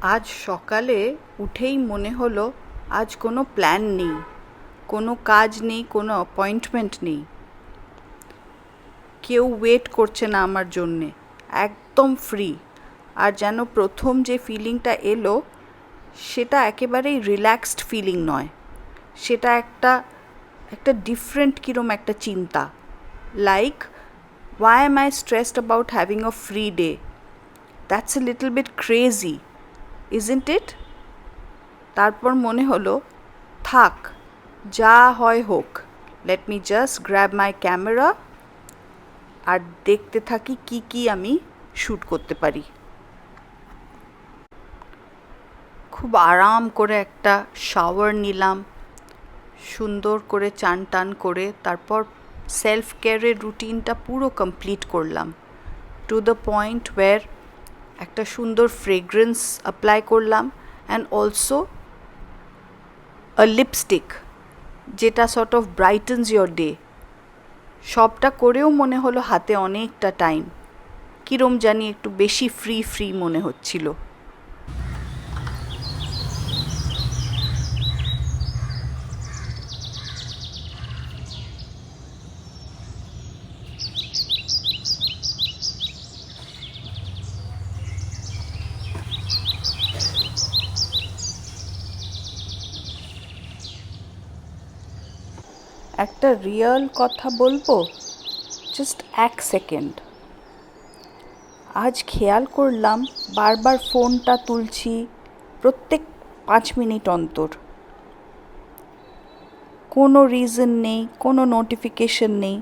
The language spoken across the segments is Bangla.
আজ সকালে উঠেই মনে হলো আজ কোনো প্ল্যান নেই, কোনো কাজ নেই, কোনো অ্যাপয়েন্টমেন্ট নেই, কেউ ওয়েট করছে না আমার জন্যে, একদম ফ্রি। আর যেন প্রথম যে ফিলিংটা এলো সেটা একেবারেই রিল্যাক্সড ফিলিং নয়, সেটা একটা ডিফারেন্ট কিরম একটা চিন্তা, like why am I stressed about having a free day? That's a little bit crazy, isn't it? তারপর মনে হলো থাক, যা হয় হোক, let me just grab my camera আর দেখতে থাকি কি আমি শ্যুট করতে পারি। খুব আরাম করে একটা শাওয়ার নিলাম, সুন্দর করে চান টান করে তারপর সেলফ কেয়ারের রুটিনটা পুরো কমপ্লিট করলাম, টু দ্য পয়েন্ট ওয়্যার একটা সুন্দর ফ্রেগ্রেন্স অ্যাপ্লাই করলাম অ্যান্ড অলসো আ লিপস্টিক যেটা সর্ট অফ ব্রাইটেনস ইয়োর ডে। সবটা করেও মনে হলো হাতে অনেকটা টাইম, কিরম জানি একটু বেশি ফ্রি মনে হচ্ছিল। একটা রিয়েল কথা বলবো, জাস্ট এক সেকেন্ড। আজ খেয়াল করলাম বারবার ফোনটা তুলছি প্রত্যেক 5 মিনিট অন্তর, কোনো রিজন নেই, কোনো নোটিফিকেশন নেই,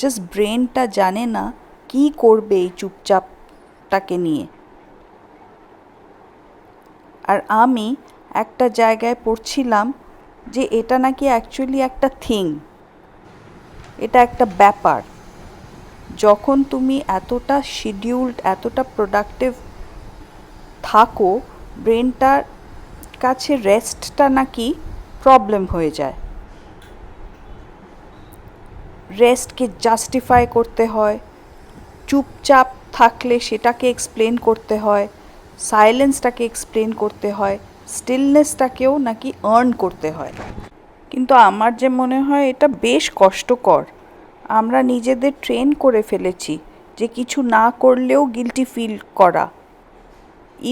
জাস্ট ব্রেনটা জানে না কী করবে এই চুপচাপটাকে নিয়ে। আর আমি একটা জায়গায় পড়ছিলাম যে এটা নাকি অ্যাকচুয়ালি একটা থিং, এটা একটা ব্যাপার। যখন তুমি এতটা শিডিউলড, এতটা প্রোডাক্টিভ থাকো, ব্রেনটার কাছে রেস্টটা নাকি প্রবলেম হয়ে যায়। রেস্টকে জাস্টিফাই করতে হয়, চুপচাপ থাকলে সেটাকে এক্সপ্লেন করতে হয়, সাইলেন্সটাকে এক্সপ্লেন করতে হয়, স্টিলনেসটাকেও নাকি আর্ন করতে হয়। কিন্তু আমার যে মনে হয় এটা বেশ কষ্টকর। আমরা নিজেদের ট্রেন করে ফেলেছি যে কিছু না করলেও গিল্টি ফিল করা,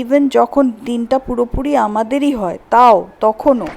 ইভেন যখন দিনটা পুরোপুরি আমাদেরই হয় তাও তখনও।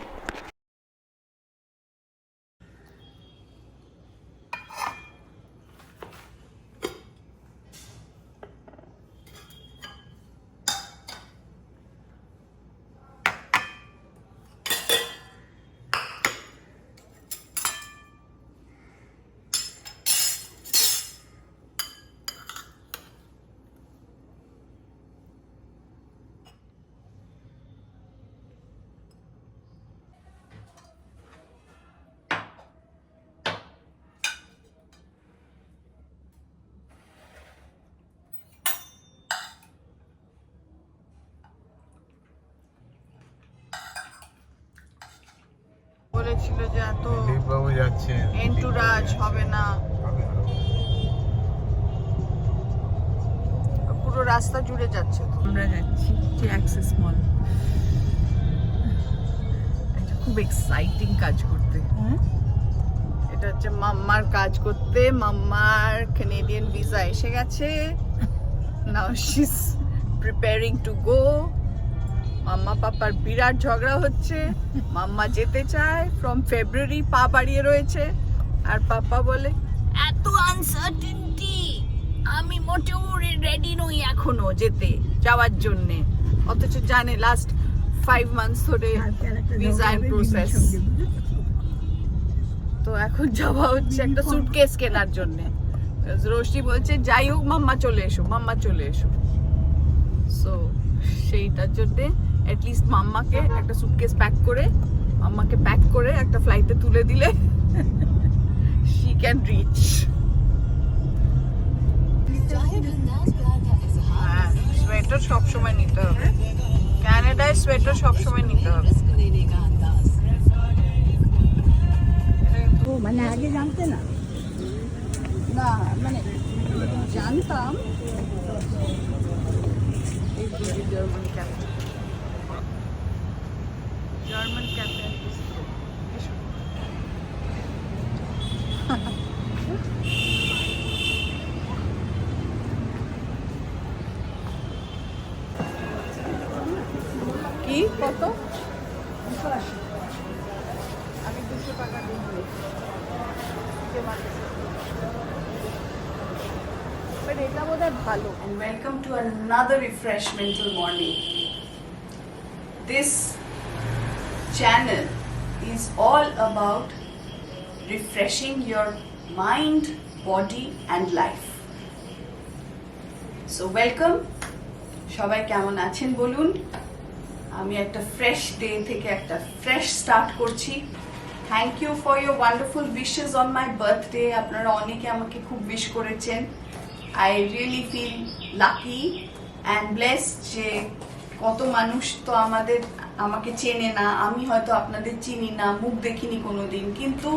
বলেছিল যে এত দিলীপবাবু যাচ্ছে, এন্টুরাজ হবে না, পুরো রাস্তা জুড়ে যাচ্ছে। আমরা যাচ্ছি যে অ্যাক্সেস মল, একটা খুব এক্সাইটিং কাজ করতে। এটা হচ্ছে মাম্মার কাজ করতে। মাম্মার কানাডিয়ান ভিসা এসে গেছে, now she is preparing to go. Mama পাপার বিরাট ঝগড়া হচ্ছে, মাম্মা যেতে চায়, ফ্রম ফেব্রুয়ারি পা বাড়িয়ে রয়েছে, আর পাপা বলে এত আনসার্টেনটি, আমি মোটেও রেডি নই এখনো যাওয়ার জন্যে, অথচ জানে লাস্ট 5 মান্থস ধরে ভিসা ইন প্রসেস। তো এখন যাওয়া হচ্ছে একটা সুটকেস কেনার জন্যে। রোশনি বলছে যাই হোক মাম্মা চলে এসো। সো সেইটার জন্যে অ্যাটলিস্ট মাম্মাকে একটা সুটকেস প্যাক করে একটা ফ্লাইটে তুলে দিলে she can reach. সোয়েটার সবসময় নিতে হবে, কানাডায় সোয়েটার সবসময় নিতে হবে। মানে আগে জানতে না, মানে জানতাম। German cafe. কি কত? 280। আমি 200 টাকা দিব। But এটা বোধহয় ভালো। And welcome to another refreshmental morning. This channel is all about refreshing your mind, body and life. So welcome. সবাই কেমন আছেন বলুন? আমি একটা ফ্রেশ ডে থেকে একটা ফ্রেশ স্টার্ট করছি। Thank you for your wonderful wishes on my birthday. আপনারা অনেকে আমাকে খুব উইশ করেছেন। I really feel lucky and blessed যে কত মানুষ তো আমাকে চেনে না, আমি হয়তো আপনাদের চিনি না, মুখ দেখিনি কোনোদিন, কিন্তু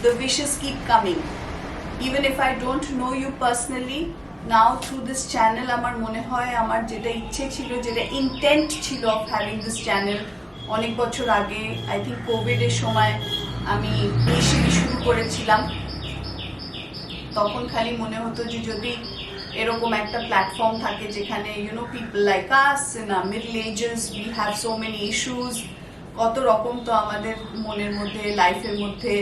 the wishes keep coming even if I don't know you personally. Now through this channel আমার মনে হয় আমার যেটা ইচ্ছে ছিল, যেটা ইন্টেন্ট ছিল অফ হ্যাভিং দিস চ্যানেল অনেক বছর আগে, আই থিঙ্ক কোভিডের সময় আমি ইনিশিয়ালি শুরু করেছিলাম, তখন খালি মনে হতো যে যদি এরকম একটা প্ল্যাটফর্ম থাকে যেখানে people like us in a middle ages, we have so many issues, কত রকম তো আমাদের মনের মধ্যে লাইফের মধ্যে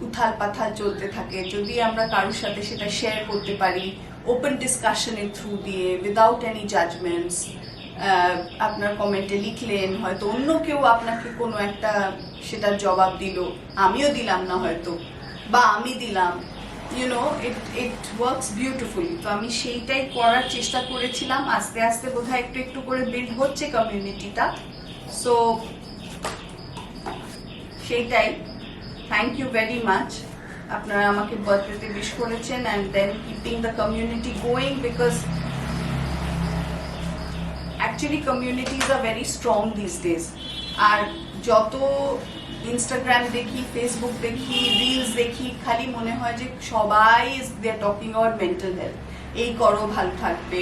উথাল পাথাল চলতে থাকে, যদি আমরা কারোর সাথে সেটা শেয়ার করতে পারি ওপেন ডিসকাশনের থ্রু দিয়ে উইদাউট এনি জাজমেন্টস। আপনার কমেন্টে লিখলেন, হয়তো অন্য কেউ আপনাকে কোনো একটা সেটার জবাব দিল, আমিও দিলাম না হয়তো, বা আমি দিলাম, ইট ওয়ার্কস বিউটিফুলি। তো আমি সেইটাই করার চেষ্টা করেছিলাম। আস্তে আস্তে বোধহয় একটু একটু করে বিল্ড হচ্ছে কমিউনিটিটা। সো সেইটাই, থ্যাংক ইউ ভেরি মাচ। আপনারা আমাকে বার্থডেতে উইশ করেছেন and then keeping the community going, because actually communities are very strong these days. আর যত ইনস্টাগ্রাম দেখি, ফেসবুক দেখি, রিলস দেখি, খালি মনে হয় যে সবাই they are talking about mental health, এই করো ভালো থাকবে,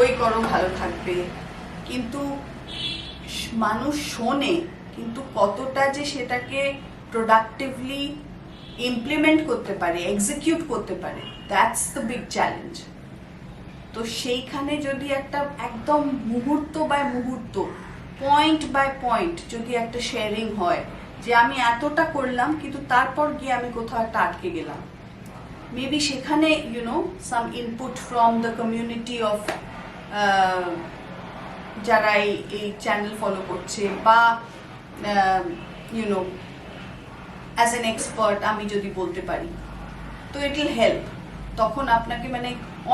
ওই করো ভালো থাকবে, কিন্তু মানুষ শোনে, কিন্তু কতটা যে সেটাকে প্রোডাক্টিভলি ইমপ্লিমেন্ট করতে পারে, এক্সিকিউট করতে পারে, দ্যাটস দ্য বিগ চ্যালেঞ্জ। তো সেইখানে যদি একটা একদম মুহূর্ত বাই মুহূর্ত, পয়েন্ট বাই পয়েন্ট যদি একটা শেয়ারিং হয় যে আমি এতটা করলাম কিন্তু তারপর গিয়ে আমি কোথাও একটা আটকে গেলাম, মেবি সেখানে some input from the community of যারা এই চ্যানেল ফলো করছে, বা অ্যাজ এন এক্সপার্ট আমি যদি বলতে পারি, তো ইট উইল হেল্প। তখন আপনাকে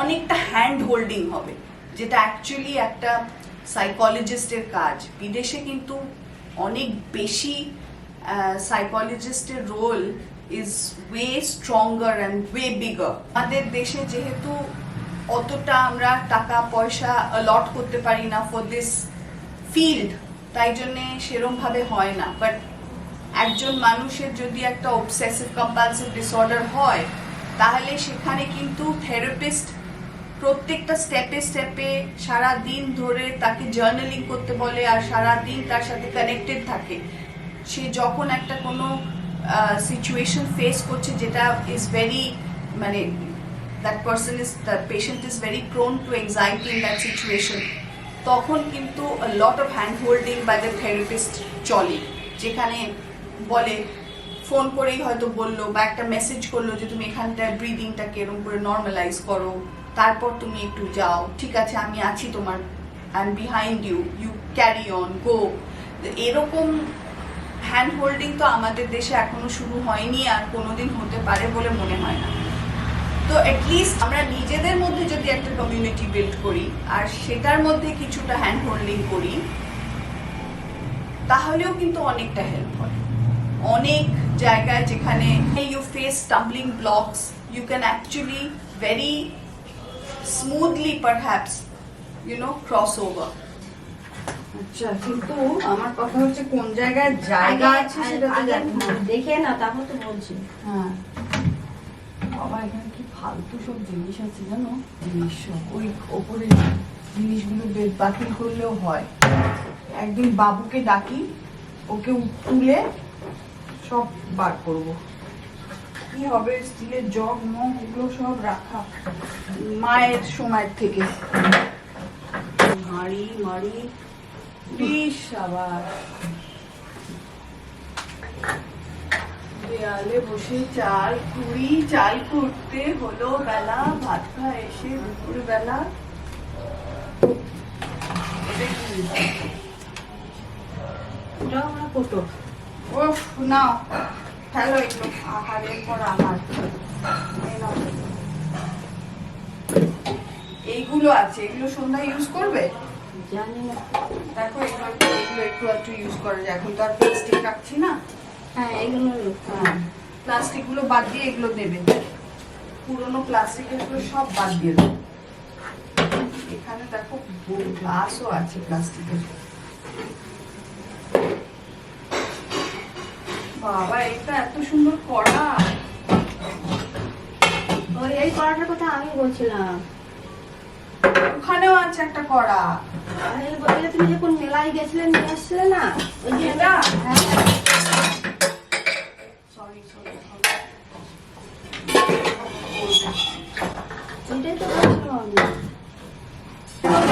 অনেকটা হ্যান্ড হোল্ডিং হবে, যেটা অ্যাকচুয়ালি একটা সাইকোলজিস্টের কাজ। বিদেশে কিন্তু অনেক বেশি সাইকোলজিস্টের role is way stronger and way bigger. আমাদের দেশে যেহেতু অতটা আমরা টাকা পয়সা অলট করতে পারি না ফর দিস ফিল্ড, তাই জন্যে সেরমভাবে হয় না। বাট একজন মানুষের যদি একটা অবসেসিভ কম্পালসিভ ডিসঅর্ডার হয়, তাহলে সেখানে কিন্তু থেরাপিস্ট প্রত্যেকটা স্টেপে স্টেপে সারা দিন ধরে তাকে জার্নালিং করতে বলে, আর সারা দিন তার সাথে কানেক্টেড থাকে। সে যখন একটা কোনো সিচুয়েশন ফেস করছে যেটা is very that patient is very prone to anxiety in that situation, তখন কিন্তু lot of hand holding by the therapist চলে, যেখানে বলে ফোন করেই হয়তো বললো বা একটা মেসেজ করলো যে তুমি এখানটায় ব্রিদিংটাকে এরকম করে নর্মালাইজ করো, তারপর তুমি একটু যাও, ঠিক আছে আমি আছি তোমার, I am behind you, you carry on, go. এরকম হ্যান্ড হোল্ডিং তো আমাদের দেশে এখনো শুরু হয়নি, আর কোনোদিন হতে পারে বলে মনে হয় না। তো অ্যাটলিস্ট আমরা নিজেদের মধ্যে যদি একটা কমিউনিটি বিল্ড করি আর সেটার মধ্যে কিছুটা হ্যান্ড হোল্ডিং করি, তাহলেও কিন্তু অনেকটা হেল্প হয়। অনেক জায়গায় যেখানে you face stumbling blocks, you can actually very smoothly perhaps cross over. আচ্ছা, কিন্তু আমার কথা হচ্ছে কোন জায়গায় জায়গা আছে সেটা তো জানি না, দেখে না তারপর তো বলছি। হ্যাঁ বাবা, এখানে কি ফালতু সব জিনিস আছে জানো, জিনিস সব ওই ওপরে জিনিসগুলো বাতিল করলেও হয়। একদিন বাবুকে ডাকি, ওকে তুলে সব বার করবো। কি হবে, স্টিলের জগ মগ এগুলো সব রাখা মায়ের সময় থেকে, হাঁড়ি মাড়ি বিশ আবার দেয়ালে বসে চাল করতে হলো বেলা, ভাত খাওয়া এসে দুপুর বেলা। ওফ নাও হ্যালো এগুলো আহারের পর আহার। এইগুলো আছে, এগুলো সন্ধ্যায় ইউজ করবে? জানি না। দেখো এগুলো একটু ইউজ করা যায়, এখন তো আর প্লাস্টিক রাখছি না। হ্যাঁ এগুলো প্লাস্টিক গুলো বাদ দিয়ে এগুলো দেবে, পুরোনো প্লাস্টিক এগুলো সব বাদ দিয়ে দেবে। এখানে দেখো গ্লাসও আছে প্লাস্টিকের। বাবা এটা এত সুন্দর কড়া। ওই এই কড়াটার কথা আমি বলছিলাম। ওখানেও আছে একটা কড়া। বললে তুমি যখন মেলায় গেছিলে নিয়ে আসছিলে না ওই যে এটা? হ্যাঁ সরি ওইটাই তো বলছিলাম আমি।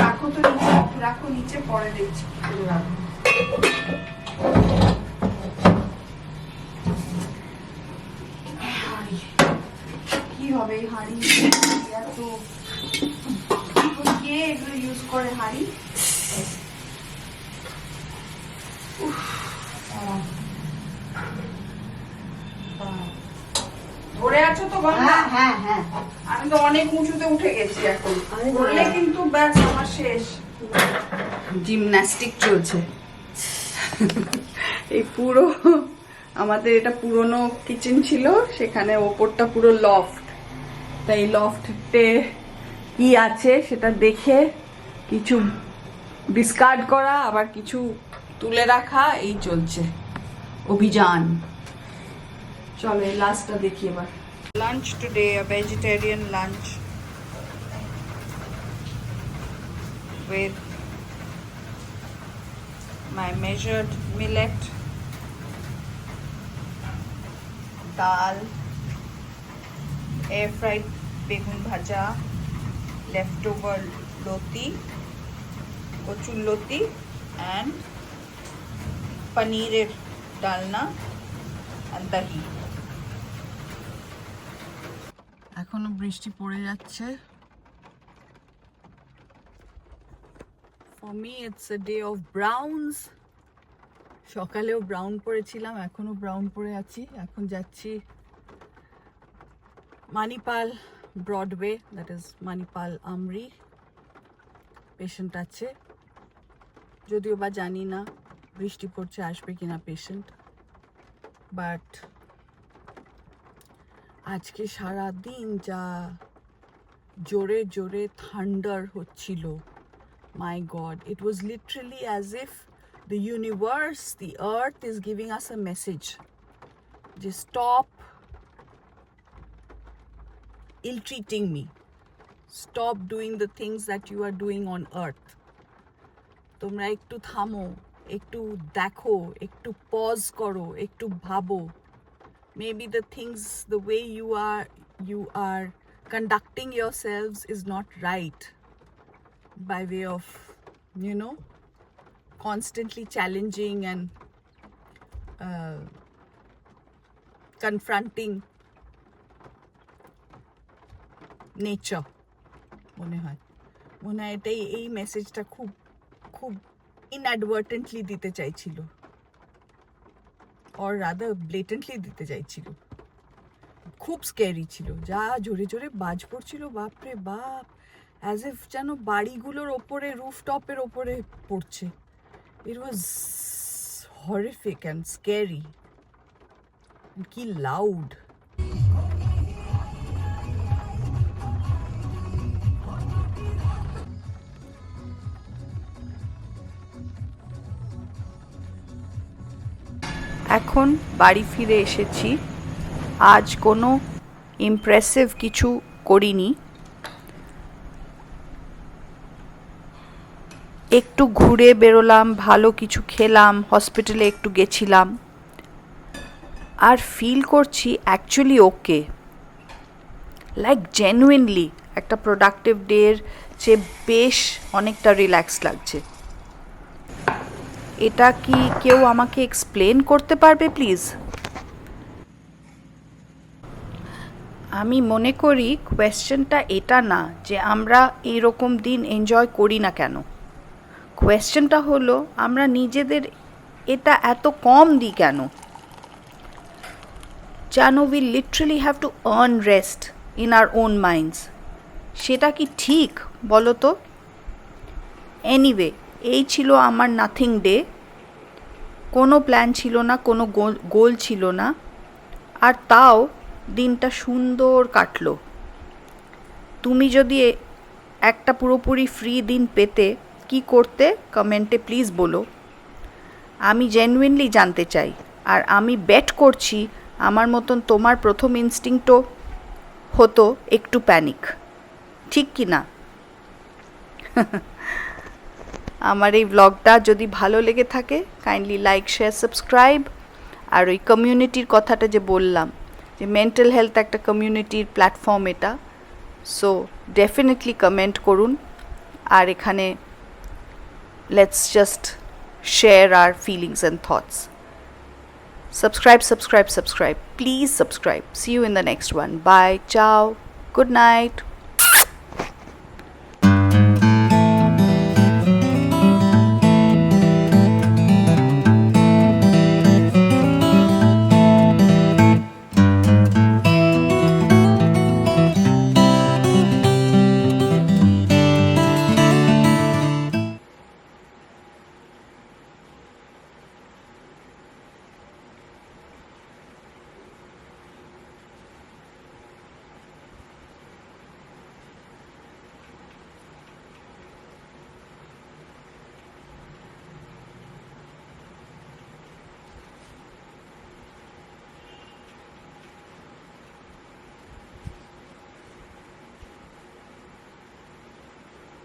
রাখো তো নিচে, রাখো নিচে, পরে দেখছি। রাখো কি হবে এই হাঁড়ি? এত কে এগুলো ইউজ করে হাঁড়ি? ধরে আছো তো গঙ্গা? হ্যাঁ হ্যাঁ আমি তো অনেক উঁচুতে উঠে গেছি এখন, আরে ধরলে কিন্তু ব্যাস আমার শেষ। জিমন্যাস্টিক চলছে। এই পুরো আমাদের এটা পুরনো কিচেন ছিল, সেখানে ওপরটা পুরো লফট। তাই লফটে কি আছে সেটা দেখে কিছু ডিসকার্ড করা, আবার কিছু তুলে রাখা, এই চলছে অভিযান। চলো এই লাস্টটা দেখি এবার। Lunch today, a vegetarian lunch with my measured millet, dal, air fried begun bhaja, leftover loti, kochur loti and paneer dalna and dahi. এখনো বৃষ্টি পড়ে যাচ্ছে। For me it's a day of browns. সকালেও ব্রাউন পরেছিলাম, এখনো ব্রাউন পরে আছি। এখন যাচ্ছি Manipal Broadway, that is Manipal AMRI. Patient আছে, যদিও বা জানি না বৃষ্টি পড়ছে আসবে কিনা পেশেন্ট, বাট আজকে সারা দিন যা জোরে জোরে থান্ডার হচ্ছিল, my god, it was literally as if the universe, the earth is giving us a message. Just stop ill-treating me. Stop doing the things that you are doing on earth. তোমরা একটু থামো, একটু দেখো, একটু পজ করো, একটু ভাবো। Maybe the things, the way you are conducting yourselves is not right, by way of, you know, constantly challenging and confronting nature. মনে হয় এটাই, এই মেসেজটা খুব খুব inadvertently দিতে চাইছিল, or rather blatantly দিতে চাইছিল। খুব স্ক্যারি ছিল, যা জোরে জোরে বাজ পড়ছিল, বাপরে বাপ, অ্যাজ ইফ যেন বাড়িগুলোর ওপরে, রুফটপের ওপরে পড়ছে। It was horrific and scary. And কি loud. এখন বাড়ি ফিরে এসেছি। আজ কোনো ইমপ্রেসিভ কিছু করিনি, একটু ঘুরে বেরোলাম, ভালো কিছু খেলাম, হসপিটালে একটু গেছিলাম, আর ফিল করছি অ্যাকচুয়ালি ওকে, লাইক জেনুইনলি একটা প্রোডাক্টিভ ডের চেয়ে বেশ অনেকটা রিল্যাক্স লাগছে। এটা কি কেউ আমাকে এক্সপ্লেন করতে পারবে প্লিজ? আমি মনে করি কোয়েশ্চেনটা এটা না যে আমরা এইরকম দিন এনজয় করি না কেন। কোয়েশ্চেনটা হলো আমরা নিজেদের এটা এত কম দিই কেন। জানো, we literally have to earn rest in our own minds. সেটা কি ঠিক বলো তো? এনিওয়ে, এই ছিল আমার নাথিং ডে। কোনো প্ল্যান ছিল না, কোনো গোল ছিল না, আর তাও দিনটা সুন্দর কাটলো। তুমি যদি একটা পুরোপুরি ফ্রি দিন পেতে কি করতে কমেন্টে প্লিজ বলো। আমি জেনুইনলি জানতে চাই। আর আমি বেট করছি আমার মতন তোমার প্রথম ইনস্টিংক্টও হতো একটু প্যানিক, ঠিক কি না? আমার এই ব্লগটা যদি ভালো লেগে থাকে কাইন্ডলি লাইক, শেয়ার, সাবস্ক্রাইব। আর ওই কমিউনিটির কথাটা যে বললাম, যে মেন্টাল হেলথ একটা কমিউনিটির প্ল্যাটফর্ম এটা, সো ডেফিনেটলি কমেন্ট করুন। আর এখানে let's just share our feelings and thoughts. Subscribe. Please subscribe. See you in the next one. Bye. Ciao. Good night.